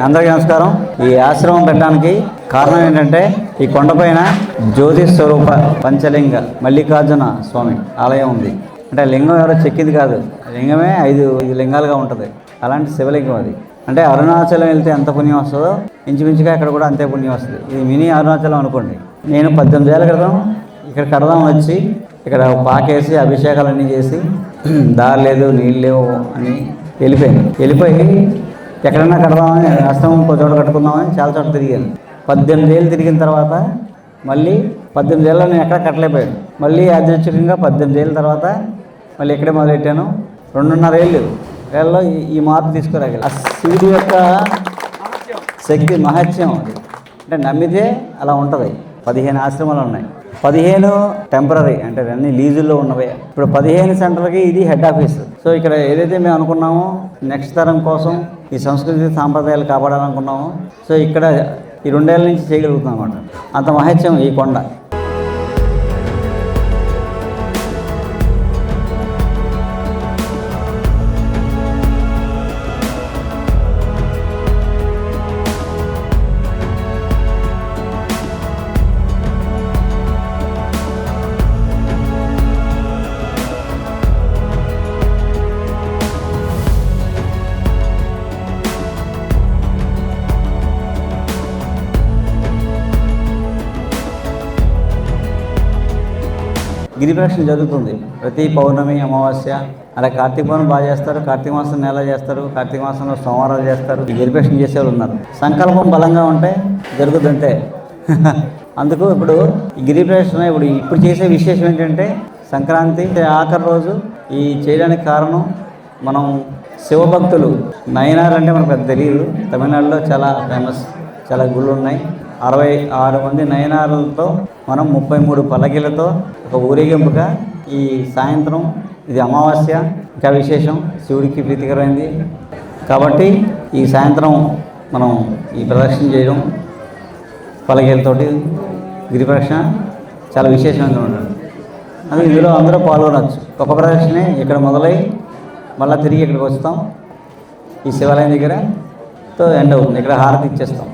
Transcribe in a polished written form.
అందరికీ నమస్కారం. ఈ ఆశ్రమం పెట్టడానికి కారణం ఏంటంటే ఈ కొండపైన జ్యోతి స్వరూప పంచలింగ మల్లికార్జున స్వామి ఆలయం ఉంది. అంటే లింగం ఎవరో చెక్కింది కాదు, లింగమే ఐదు లింగాలుగా ఉంటుంది. అలాంటి శివలింగం అది. అంటే అరుణాచలం వెళ్తే ఎంత పుణ్యం వస్తుందో ఇంచుమించుగా ఇక్కడ కూడా అంతే పుణ్యం వస్తుంది. ఇది మినీ అరుణాచలం అనుకోండి. నేను 18 ఏళ్ళ క్రితం ఇక్కడ కడదాం వచ్చి ఇక్కడ పాకేసి అభిషేకాలన్నీ చేసి దారి లేదు నీళ్ళు లేవు అని వెళ్ళిపోయి ఎక్కడన్నా కడదామని ఆశ్రమం చోట కట్టుకుందామని చాలా చోట తిరిగాను. 18 ఏళ్ళు తిరిగిన తర్వాత మళ్ళీ 18 ఏళ్ళలో నేను ఎక్కడ కట్టలేకపోయాను. మళ్ళీ యాదృచ్ఛికంగా 18 ఏళ్ళ తర్వాత మళ్ళీ ఎక్కడే మొదలెట్టాను. 2.5 ఏళ్ళలో ఈ మార్పు తీసుకురాగలి. ఆ శివుడి యొక్క శక్తి మహత్యం అది. అంటే నమ్మితే అలా ఉంటుంది. 15 ఆశ్రమాలు ఉన్నాయి. 15 టెంపరీ, అంటే అన్ని లీజుల్లో ఉన్నవే. ఇప్పుడు 15 సెంటర్లకి ఇది హెడ్ ఆఫీస్. సో ఇక్కడ ఏదైతే మేము అనుకున్నామో నెక్స్ట్ తరం కోసం ఈ సంస్కృతి సాంప్రదాయాలు కాపాడాలనుకున్నామో, సో ఇక్కడ ఈ 2 ఏళ్ళ నుంచి చేయగలుగుతాం అన్నమాట. అంత మహత్యం ఈ కొండ. గిరిప్రదక్షిణ జరుగుతుంది ప్రతి పౌర్ణమి, అమావాస్య. అలా కార్తీక పౌర్ణమి బాగా చేస్తారు, కార్తీక మాసం నెల చేస్తారు, కార్తీక మాసంలో సోమవారాలు చేస్తారు. ఈ గిరిప్రదక్షిణ చేసేవాళ్ళు ఉన్నారు. సంకల్పం బలంగా ఉంటే జరుగుతుందంటే అందుకు ఇప్పుడు ఈ గిరిప్రదక్షిణ ఇప్పుడు చేసే విశేషం ఏంటంటే సంక్రాంతి ఆఖరి రోజు ఈ చేయడానికి కారణం మనం శివభక్తులు. నయనార్ అంటే మనకు పెద్ద తెలియదు. తమిళనాడులో చాలా ఫేమస్, చాలా గుళ్ళు ఉన్నాయి. 66 మంది నయనారులతో మనం 33 పల్లకీలతో ఒక ఊరేగింపుగా ఈ సాయంత్రం, ఇది అమావాస్య ఇంకా విశేషం, శివుడికి ప్రీతికరమైంది కాబట్టి ఈ సాయంత్రం మనం ఈ ప్రదక్షిణ చేయడం పల్లకీలతోటి గిరి ప్రదక్షిణ చాలా విశేషంగా ఉంటుంది. అది ఇందులో అందరూ పాల్గొనవచ్చు. ఒక ప్రదక్షిణే ఇక్కడ మొదలై మళ్ళీ తిరిగి ఇక్కడికి వస్తాం. ఈ శివాలయం దగ్గరతో ఎండ్ అవుతుంది. ఇక్కడ హారతి ఇచ్చేస్తాం.